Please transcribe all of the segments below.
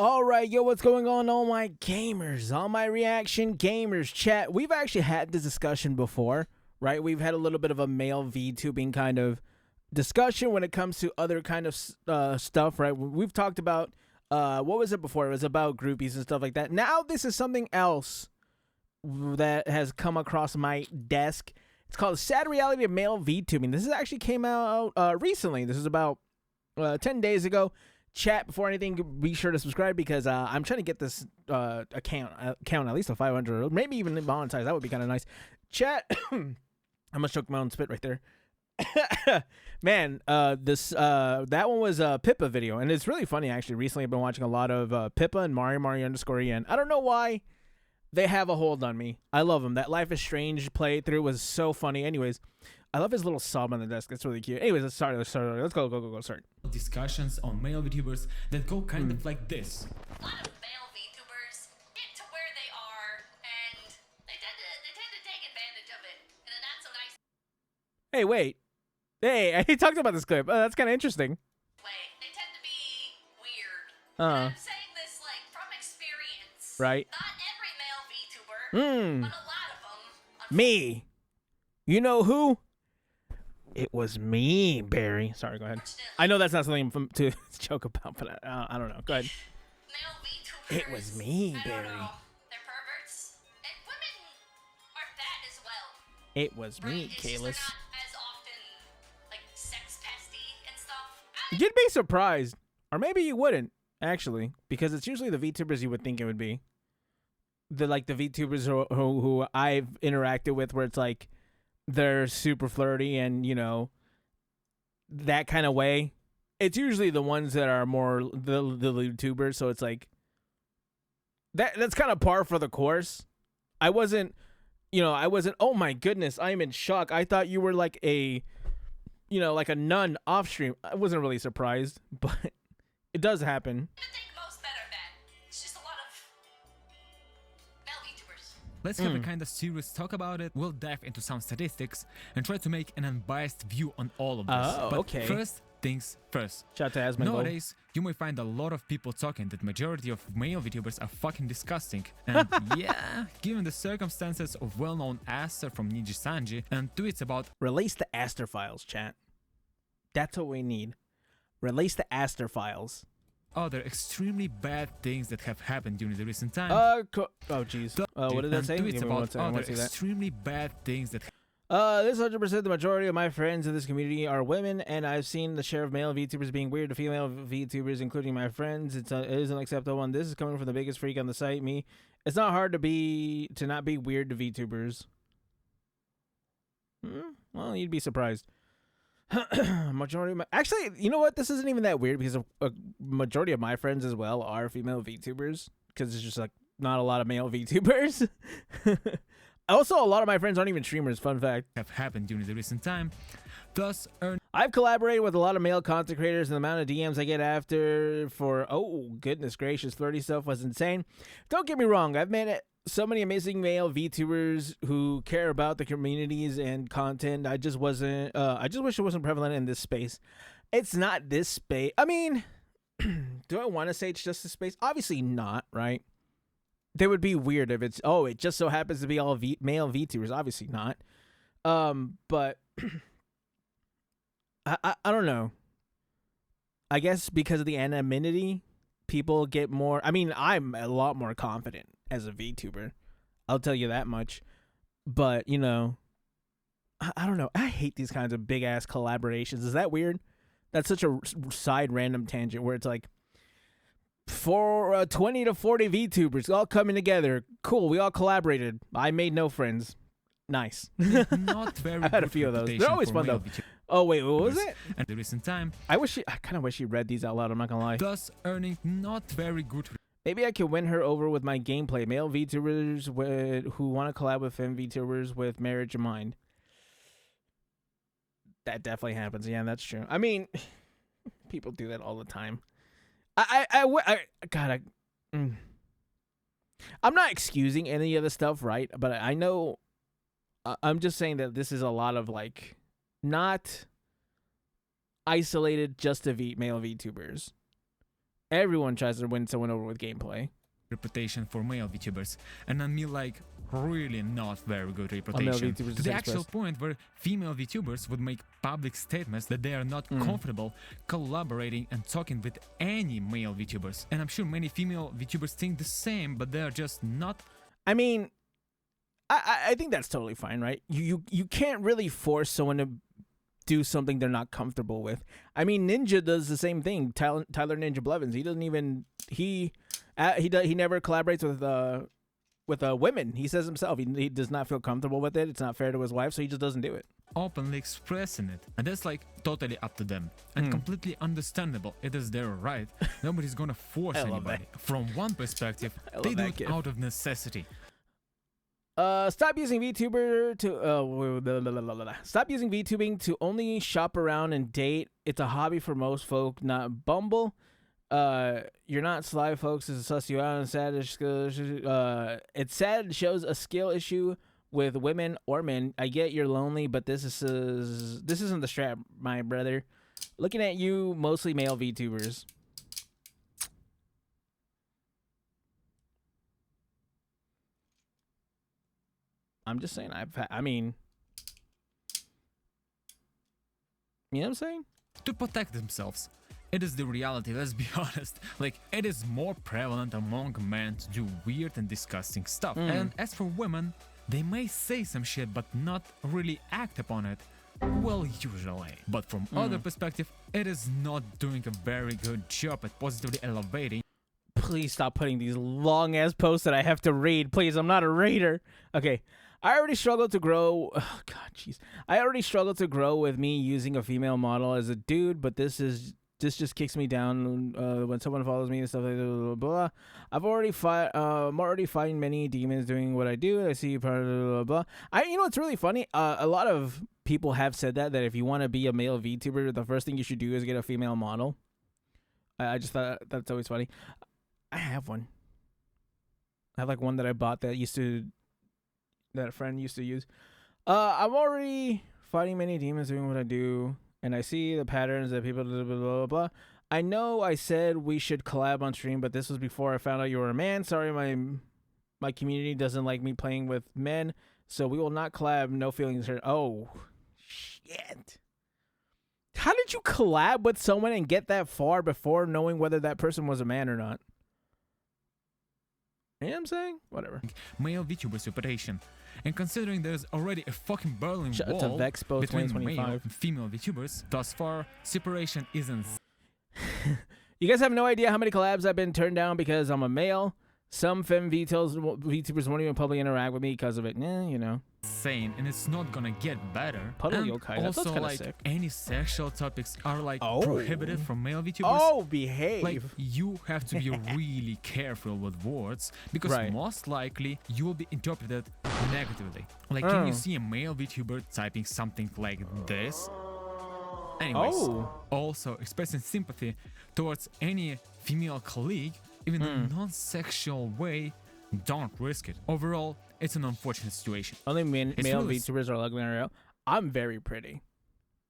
All right, yo, what's going on, all my gamers, all my reaction gamers chat? We've actually had this discussion before, right? We've had a little bit of a male VTubing kind of discussion when it comes to other kind of stuff, right? We've talked about, what was it before? It was about groupies and stuff like that. Now this is something else that has come across my desk. It's called Sad Reality of Male VTubing. This actually came out recently. This is about 10 days ago. Chat, before anything, be sure to subscribe because I'm trying to get this account at least to 500, maybe even monetize. That would be kind of nice. Chat, I'm gonna choke my own spit right there. Man, that one was a Pippa video, and it's really funny actually. Recently, I've been watching a lot of Pippa and Mario_en. I don't know why they have a hold on me. I love them. That Life is Strange playthrough was so funny. Anyways, I love his little sob on the desk. It's really cute. Anyways, let's start. Let's go. Start. Discussions on male VTubers that go kind of like this. A lot of male VTubers get to where they are, and they tend to take advantage of it in a not so nice Hey, wait. Hey, he talked about this clip. That's kind of interesting. way. They tend to be weird. And I'm saying this like from experience. Right. Not every male VTuber, but a lot of them. Me. You know who? It was me, Barry. Sorry, go ahead. I know that's not something to joke about, but I don't know. Go ahead. Male VTubers. It was me, I don't Barry. know. They're perverts, and women are that as well. It was me, Right? It's just they're Kalis. not as often like sex pesty and stuff. You'd be surprised, or maybe you wouldn't actually, because it's usually the VTubers you would think it would be. The VTubers who I've interacted with, where it's like they're super flirty and that kind of way. It's usually the ones that are more the YouTubers, so it's like that's kind of par for the course. I wasn't. Oh my goodness, I am in shock. I thought you were like a nun off stream. I wasn't really surprised, but it does happen. I think most better that. It's just a lot of male VTubers. Let's have a kind of serious talk about it. We'll dive into some statistics and try to make an unbiased view on all of this. Oh, but okay. First things first. Shout out to Asmongold. Nowadays, you may find a lot of people talking that majority of male VTubers are fucking disgusting. And yeah, given the circumstances of well-known Aster from Niji Sanji and tweets about Release the Aster files, chat. That's what we need. Release the Aster files. other extremely bad things that have happened during the recent time. Oh jeez. What did that and say? tweets Give me one about second, I other wanna see that. extremely bad things that This 100% the majority of my friends in this community are women, and I've seen the share of male VTubers being weird to female VTubers, including my friends. It is unacceptable, and this is coming from the biggest freak on the site, me. It's not hard to not be weird to VTubers. Well, you'd be surprised. Majority of my actually, you know what? This isn't even that weird because a majority of my friends as well are female VTubers because it's just like not a lot of male VTubers. Also, a lot of my friends aren't even streamers. Fun fact. have happened during the recent time, thus I've collaborated with a lot of male content creators, and the amount of DMs I get after for, oh, goodness gracious, flirty stuff was insane. Don't get me wrong. I've met so many amazing male VTubers who care about the communities and content. I just wish it wasn't prevalent in this space. It's not this space. I mean, do I want to say it's just this space? Obviously not, right? They would be weird if it's, oh, it just so happens to be all male VTubers. Obviously not. But I don't know. I guess because of the anonymity, people get more. I mean, I'm a lot more confident as a VTuber. I'll tell you that much. But, you know, I don't know. I hate these kinds of big ass collaborations. Is that weird? That's such a side random tangent where it's like, for 20 to 40 VTubers all coming together. Cool, we all collaborated. I made no friends. Nice. not very I had a good few of those. reputation They're always for fun male though. Oh wait, what was VTubers it? At the recent time, I kind of wish she read these out loud. I'm not gonna lie. thus earning not very good Maybe I could win her over with my gameplay. Male VTubers who want to collab with femme VTubers with marriage in mind. That definitely happens. Yeah, that's true. I mean, people do that all the time. I'm not excusing any of the stuff, right? But I know, I'm just saying that this is a lot of like, not isolated just to male VTubers. Everyone tries to win someone over with gameplay. reputation for male VTubers, and I mean like really not very good male reputation. VTubers To the is actual expressed. point where female VTubers would make public statements that they are not comfortable collaborating and talking with any male VTubers. And I'm sure many female VTubers think the same, but they are just not. I mean, I think that's totally fine, right? You can't really force someone to do something they're not comfortable with. I mean, Ninja does the same thing. Tyler Ninja Blevins. He doesn't even he never collaborates with women. He says himself he does not feel comfortable with it. It's not fair to his wife, so he just doesn't do it. Openly expressing it, and that's like totally up to them and completely understandable. It is their right. Nobody's gonna force I love anybody. From one perspective, they love do that it kid. out of necessity. Stop using VTuber to stop using VTubing to only shop around and date. It's a hobby for most folk, not Bumble. You're not sly, folks. It's a suss you out and sad. It's sad. It shows a skill issue with women or men. I get you're lonely, but this isn't the strap, my brother. Looking at you, mostly male VTubers. I'm just saying. I mean, you know what I'm saying? To protect themselves. It is the reality, let's be honest. Like, it is more prevalent among men to do weird and disgusting stuff. And as for women, they may say some shit but not really act upon it. Well, usually. But from other perspective, it is not doing a very good job at positively elevating. Please stop putting these long ass posts that I have to read. Please, I'm not a reader. Okay. I already struggle to grow. Oh, God, jeez. I already struggle to grow with me using a female model as a dude, but this just kicks me down when someone follows me and stuff like that. Blah, blah, blah. I'm already fighting many demons doing what I do. I see part of blah, blah, blah. You know what's really funny? A lot of people have said that if you want to be a male VTuber, the first thing you should do is get a female model. I just thought that's always funny. I have one. I have like one that I bought that a friend used to use. I'm already fighting many demons doing what I do, and I see the patterns that people blah, blah, blah, blah. I know I said we should collab on stream, but this was before I found out you were a man. Sorry, my community doesn't like me playing with men, so we will not collab. No feelings hurt. Oh, shit. How did you collab with someone and get that far before knowing whether that person was a man or not? You know what I'm saying? Whatever. Male VTubers reputation. And considering there's already a fucking Berlin Shout out Wall to Vexpo between 2025. male and female VTubers, thus far, separation isn't You guys have no idea how many collabs I've been turned down because I'm a male. Some femme VTubers won't even publicly interact with me because of it. You know. insane, and it's not gonna get better. Puddle And yokai, that sounds also, kinda like, sick. any sexual topics are like Oh. prohibited from male VTubers. Oh, behave. Like, you have to be really careful with words because Right. most likely you will be interpreted negatively. Like, can you see a male VTuber typing something like this? Anyways, also expressing sympathy towards any female colleague, even in a non-sexual way, don't risk it. Overall, it's an unfortunate situation. Only male really VTubers are ugly in real. I'm very pretty.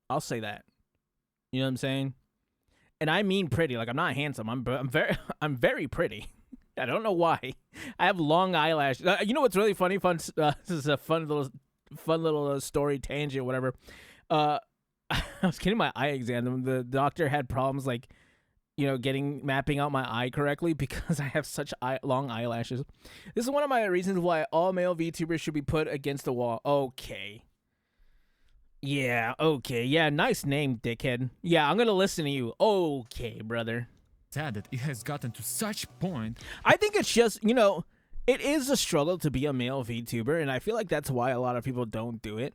I'll say that. You know what I'm saying? And I mean pretty. Like, I'm not handsome. I'm very pretty. I don't know why. I have long eyelashes. You know what's really funny? This is a fun little story tangent, whatever. I was getting my eye exam. The doctor had problems, like, you know, mapping out my eye correctly because I have such long eyelashes. This is one of my reasons why all male VTubers should be put against the wall. Okay. Yeah, okay. Yeah, nice name, dickhead. Yeah, I'm gonna listen to you. Okay, brother. Sad that it has gotten to such point. I think it's just, you know, it is a struggle to be a male VTuber, and I feel like that's why a lot of people don't do it.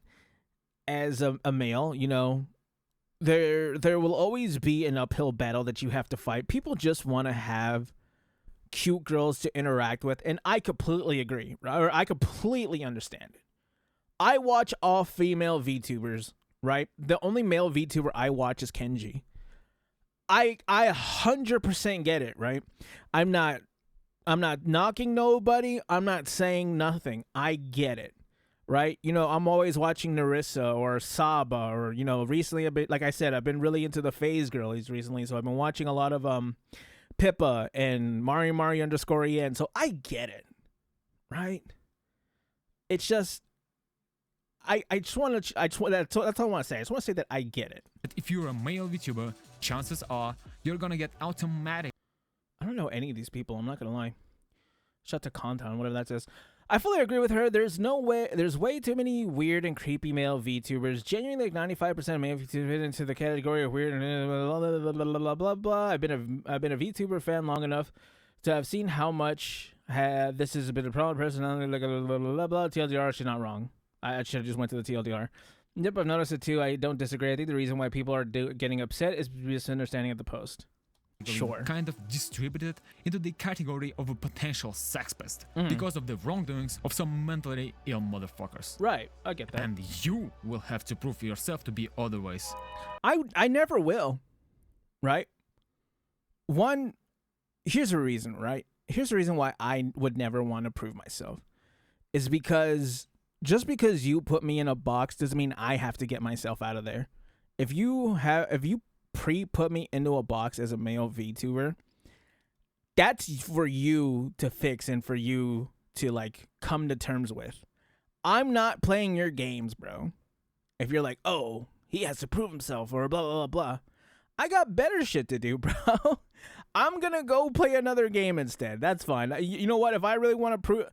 As a male, you know, there will always be an uphill battle that you have to fight. People just want to have cute girls to interact with, and I completely agree, or I completely understand it. I watch all female VTubers, right? The only male VTuber I watch is Kenji. I 100% get it, right? I'm not knocking nobody. I'm not saying nothing. I get it. Right? You know, I'm always watching Narissa or Saba, or, you know, recently, like I said, I've been really into the phase girlies recently, so I've been watching a lot of Pippa and Mario underscore en. So I get it, right? It's just I just want to that's all I want to say. I just want to say that I get it. But if you're a male VTuber, chances are you're gonna get automatic. I don't know any of these people. I'm not gonna lie. Shut to Contown, whatever that says. I fully agree with her. There's way too many weird and creepy male VTubers. Genuinely, like 95% of male VTubers fit into the category of weird and blah blah blah blah blah blah. I've been a VTuber fan long enough to have seen how much this has been a problem. Personality, like blah blah blah blah. TLDR, she's not wrong. I should have just went to the TLDR. Yep, I've noticed it too. I don't disagree. I think the reason why people are getting upset is misunderstanding of the post. Sure. Kind of distributed into the category of a potential sex pest because of the wrongdoings of some mentally ill motherfuckers. Right, I get that. And you will have to prove yourself to be otherwise. I never will, right? Here's a reason, right? Here's the reason why I would never want to prove myself. Is because just because you put me in a box doesn't mean I have to get myself out of there. If you put me into a box as a male VTuber, that's for you to fix and for you to like come to terms with. I'm not playing your games, bro. If you're like, oh, he has to prove himself or blah blah blah blah, I got better shit to do, bro. I'm gonna go play another game instead. That's fine. You know what? If I really want to prove,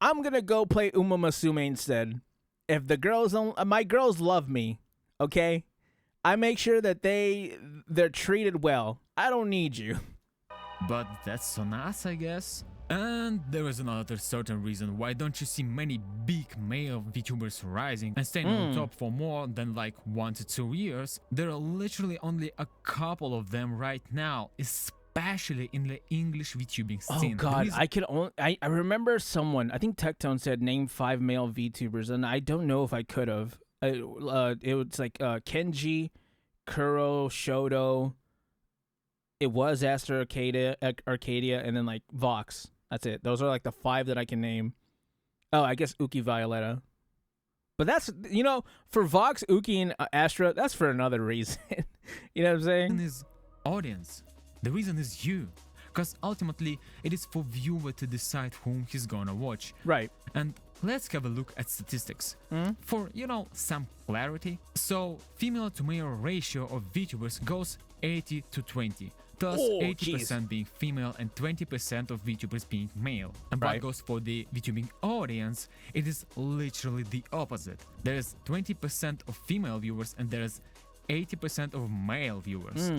I'm gonna go play Uma Musume instead. If the girls my girls love me, okay? I make sure that they're treated well. I don't need you. But that's on us, I guess. And there is another certain reason why don't you see many big male VTubers rising and staying on top for more than like 1 to 2 years. There are literally only a couple of them right now, especially in the English VTubing scene. Oh god, I remember someone, I think Tectone said name 5 male VTubers, and I don't know if I could have. It was like Kenji, Kuro, Shoto. It was Aster Arcadia, and then like Vox. That's it. Those are like the 5 that I can name. Oh, I guess Uki Violetta. But that's, for Vox, Uki, and Astra, that's for another reason. You know what I'm saying? Is audience. The reason is you. Because ultimately, it is for viewer to decide whom he's gonna watch. Right. And let's have a look at statistics. For, some clarity. So, female to male ratio of VTubers goes 80 to 20. Thus, 80% being female and 20% of VTubers being male. And what goes for the VTubing audience, it is literally the opposite. There is 20% of female viewers and there is 80% of male viewers.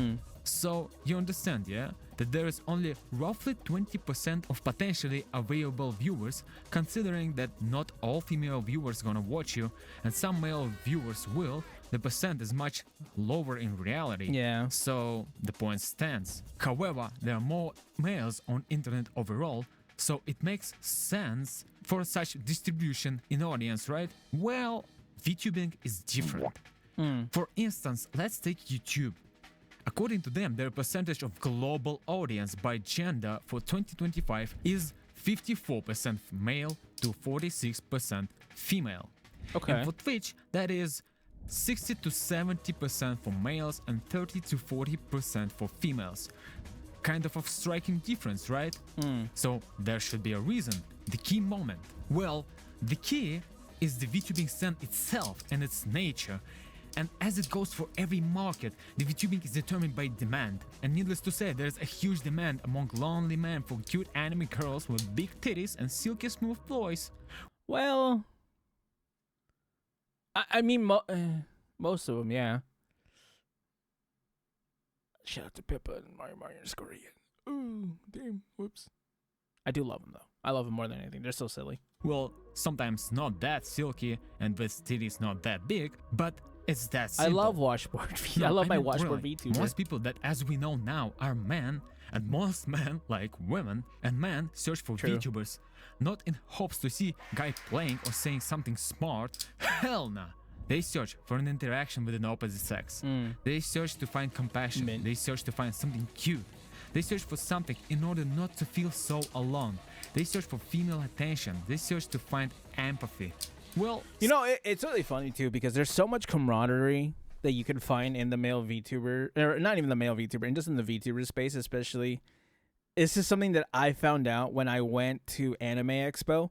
So, you understand, yeah? That there is only roughly 20% of potentially available viewers, considering that not all female viewers gonna watch you, and some male viewers will. The percent is much lower in reality. Yeah. So the point stands. However, there are more males on internet overall, so it makes sense for such distribution in audience, right? Well, VTubing is different. For instance, let's take YouTube. According to them, their percentage of global audience by gender for 2025 is 54% male to 46% female. Okay. And for Twitch, that is 60 to 70% for males and 30 to 40% for females. Kind of a striking difference, right? So there should be a reason. The key moment. Well, the key is the VTubing scene itself and its nature. And as it goes for every market, the VTubing is determined by demand. And needless to say, there's a huge demand among lonely men for cute anime girls with big titties and silky smooth voice. Well, I mean, most of them, yeah. Shout out to Pippa and Mario underscore en. Ooh, damn, whoops. I do love them, though. I love them more than anything. They're so silly. Well, sometimes not that silky and with titties not that big, but it's that simple. I love washboard. I love my washboard VTubers. Most people that, as we know now, are men, and most men, like women, and men search for VTubers, not in hopes to see guy playing or saying something smart. Hell nah. They search for an interaction with an opposite sex. They search to find compassion. They search to find something cute. They search for something in order not to feel so alone. They search for female attention. They search to find empathy. Well, it's really funny too because there's so much camaraderie that you can find in the male VTuber, or not even the male VTuber, and just in the VTuber space, especially this is something that I found out when I went to Anime Expo,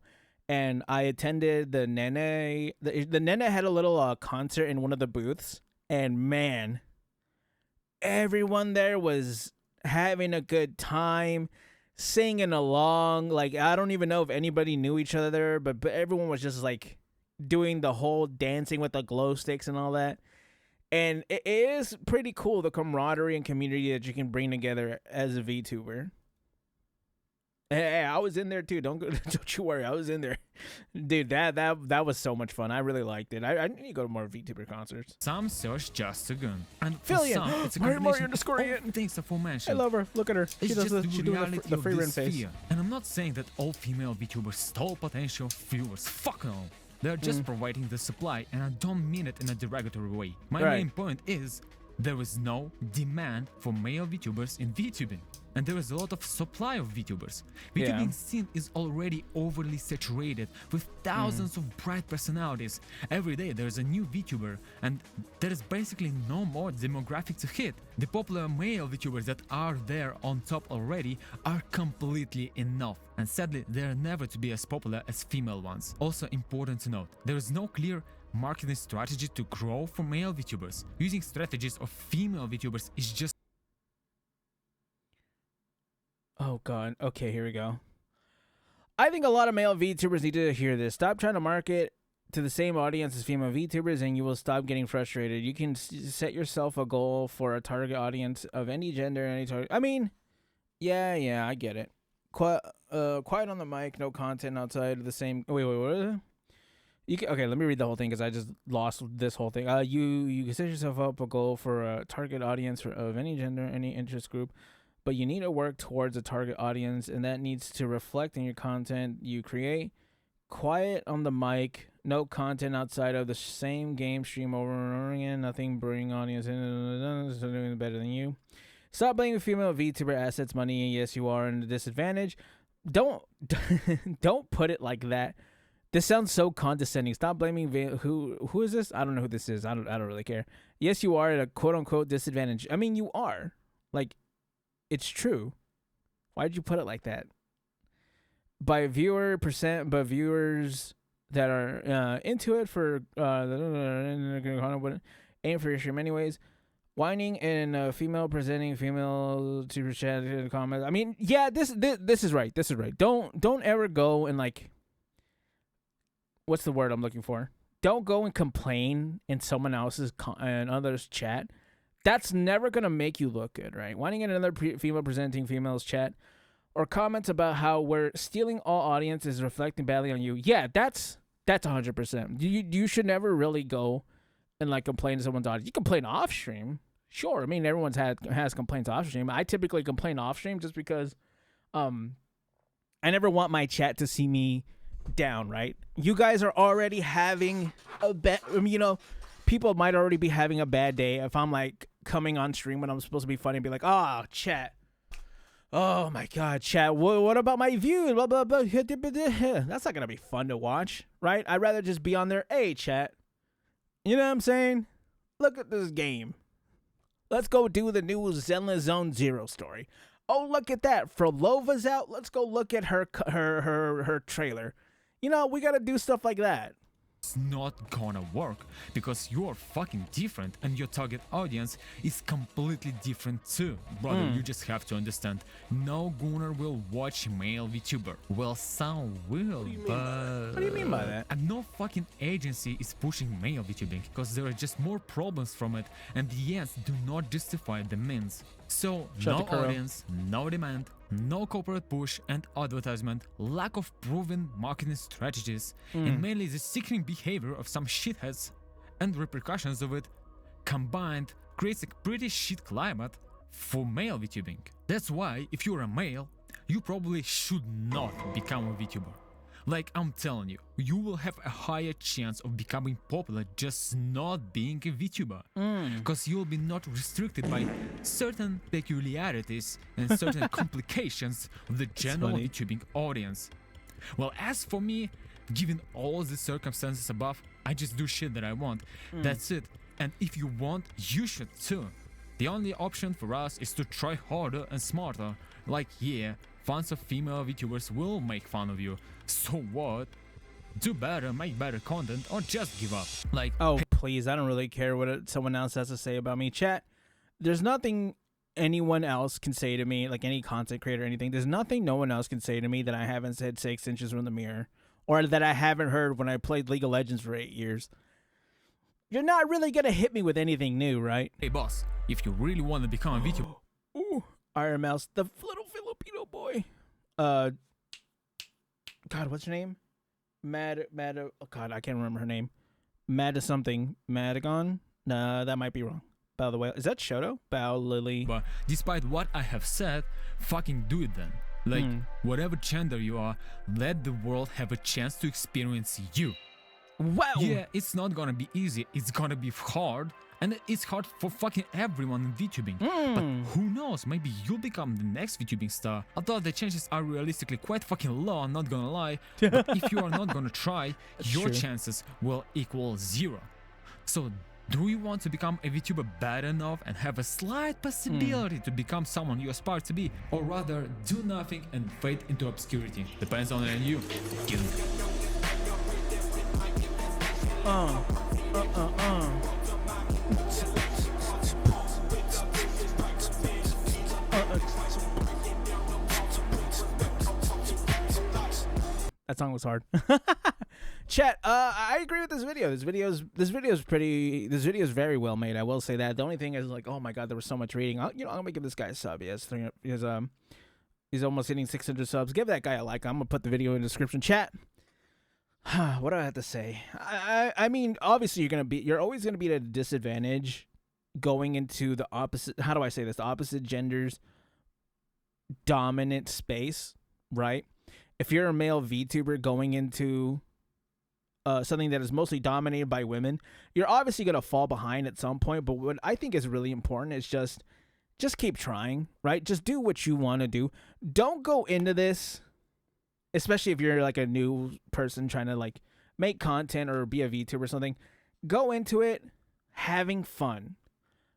and I attended the Nene. The Nene had a little concert in one of the booths, and man, everyone there was having a good time, singing along. Like, I don't even know if anybody knew each other there, but everyone was just like doing the whole dancing with the glow sticks and all that. And it is pretty cool, the camaraderie and community that you can bring together as a VTuber. Hey, I was in there too. Don't you worry, I was in there, dude. That was so much fun. I really liked it. I need to go to more VTuber concerts. Some search just a gun, and for Fillion, some, it's a Mario combination underscore of Ian. all things aforementioned. I love her. Look at her. It's just She's the doing reality the of free this run face. sphere. And I'm not saying that all female VTubers stole potential viewers. Fuck no. They're just providing the supply, and I don't mean it in a derogatory way. My Right. main point is there is no demand for male VTubers in VTubing, and there is a lot of supply of VTubers. VTubing Yeah. scene is already overly saturated with thousands of bright personalities. Every day there's a new VTuber, and there is basically no more demographic to hit. The popular male VTubers that are there on top already are completely enough, and sadly they're never to be as popular as female ones. Also important to note, there is no clear marketing strategy to grow for male VTubers. Using strategies of female VTubers is just Oh god. Okay, here we go. I think a lot of male VTubers need to hear this. Stop trying to market to the same audience as female VTubers, and you will stop getting frustrated. You can set yourself a goal for a target audience of any gender, any target. I mean, yeah, I get it. Quiet on the mic, no content outside of the same. Wait, what? Okay, let me read the whole thing because I just lost this whole thing. You can set yourself up a goal for a target audience of any gender, any interest group, but you need to work towards a target audience, and that needs to reflect in your content you create. Quiet on the mic, no content outside of the same game stream over and over again. Nothing bring audience in, doing better than you. Stop blaming female VTuber assets money. Yes, you are in a disadvantage. Don't put it like that. This sounds so condescending. Stop blaming who is this? I don't know who this is. I don't really care. Yes, you are at a quote unquote disadvantage. I mean, you are. Like, it's true. Why did you put it like that? By viewers that are into it for aim for your stream anyways. Whining and female presenting female super chat comments. I mean, yeah, this is right. This is right. Don't ever go and like. What's the word I'm looking for? Don't go and complain in someone else's and others' chat. That's never gonna make you look good, right? Whining in another female presenting females chat, or comments about how we're stealing all audiences, reflecting badly on you. Yeah, that's 100%. You should never really go and like complain to someone's audience. You complain off stream, sure. I mean, everyone's has complaints off stream. I typically complain off stream just because, I never want my chat to see me down, right? You guys are already having a bad, people might already be having a bad day if I'm like coming on stream when I'm supposed to be funny and be like, oh, chat. Oh my God, chat. What about my views? Blah, blah, blah. That's not going to be fun to watch, right? I'd rather just be on there. Hey, chat. You know what I'm saying? Look at this game. Let's go do the new Zenless Zone Zero story. Oh, look at that. Frolova's out. Let's go look at her trailer. We got to do stuff like that. It's not gonna work because you're fucking different and your target audience is completely different too. Brother, you just have to understand, no gunner will watch male VTuber. Well, some will, but... What do you mean by that? And no fucking agency is pushing male VTubing because there are just more problems from it and the ends do not justify the means. So, no audience, no demand, no corporate push and advertisement, lack of proven marketing strategies, and mainly the sickening behavior of some shitheads and repercussions of it combined creates a pretty shit climate for male VTubing. That's why, if you're a male, you probably should not become a VTuber. Like, I'm telling you, you will have a higher chance of becoming popular just not being a VTuber. Because you'll be not restricted by certain peculiarities and certain complications of the general VTubing audience. Well, as for me, given all the circumstances above, I just do shit that I want. That's it. And if you want, you should too. The only option for us is to try harder and smarter. Like, yeah, fans of female VTubers will make fun of you. So what? Do better, make better content, or just give up. Like, Oh, please, I don't really care what someone else has to say about me. Chat, there's nothing anyone else can say to me, like any content creator or anything. There's nothing no one else can say to me that I haven't said 6 inches from the mirror, or that I haven't heard when I played League of Legends for 8 years. You're not really going to hit me with anything new, right? hey boss, if you really want to become a VTuber, Ooh, Iron Mouse, the little Filipino boy. God, what's her name? Oh God, I can't remember her name. Mad something. Madagon? Nah, that might be wrong. By the way, is that Shoto? Bow Lily. but despite what I have said, fucking do it then. Like, whatever gender you are, let the world have a chance to experience you. Wow. Yeah, it's not gonna be easy, it's gonna be hard, and it's hard for fucking everyone in VTubing. But who knows, maybe you'll become the next VTubing star. Although the chances are realistically quite fucking low, I'm not gonna lie. But if you are not gonna try, your true. chances will equal 0. So do you want to become a VTuber bad enough and have a slight possibility to become someone you aspire to be? Or rather, do nothing and fade into obscurity? Depends on you. Get it. That song was hard. Chat, I agree with this video. This video is very well made. I will say that. The only thing is, like, oh my God, there was so much reading. I'm gonna give this guy a sub. He's almost hitting 600 subs. Give that guy a like. I'm gonna put the video in the description. Chat. What do I have to say? I mean, obviously you're always gonna be at a disadvantage going into the opposite. How do I say this? The opposite gender's dominant space, right? If you're a male VTuber going into something that is mostly dominated by women, you're obviously gonna fall behind at some point. But what I think is really important is just keep trying, right? Just do what you want to do. Don't go into this, especially if you're like a new person trying to like make content or be a VTuber or something. Go into it having fun.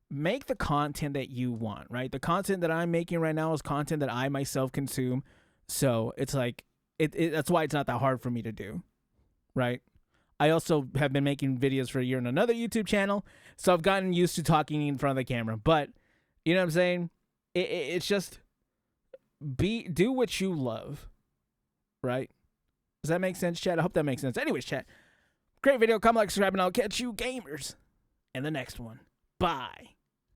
Make the content that you want, right? The content that I'm making right now is content that I myself consume. So it's like, that's why it's not that hard for me to do, right? I also have been making videos for a year on another YouTube channel, so I've gotten used to talking in front of the camera. But, you know what I'm saying? It's just, do what you love, right? Does that make sense, chat? I hope that makes sense. Anyways, chat, great video. Comment, like, subscribe, and I'll catch you gamers in the next one. Bye.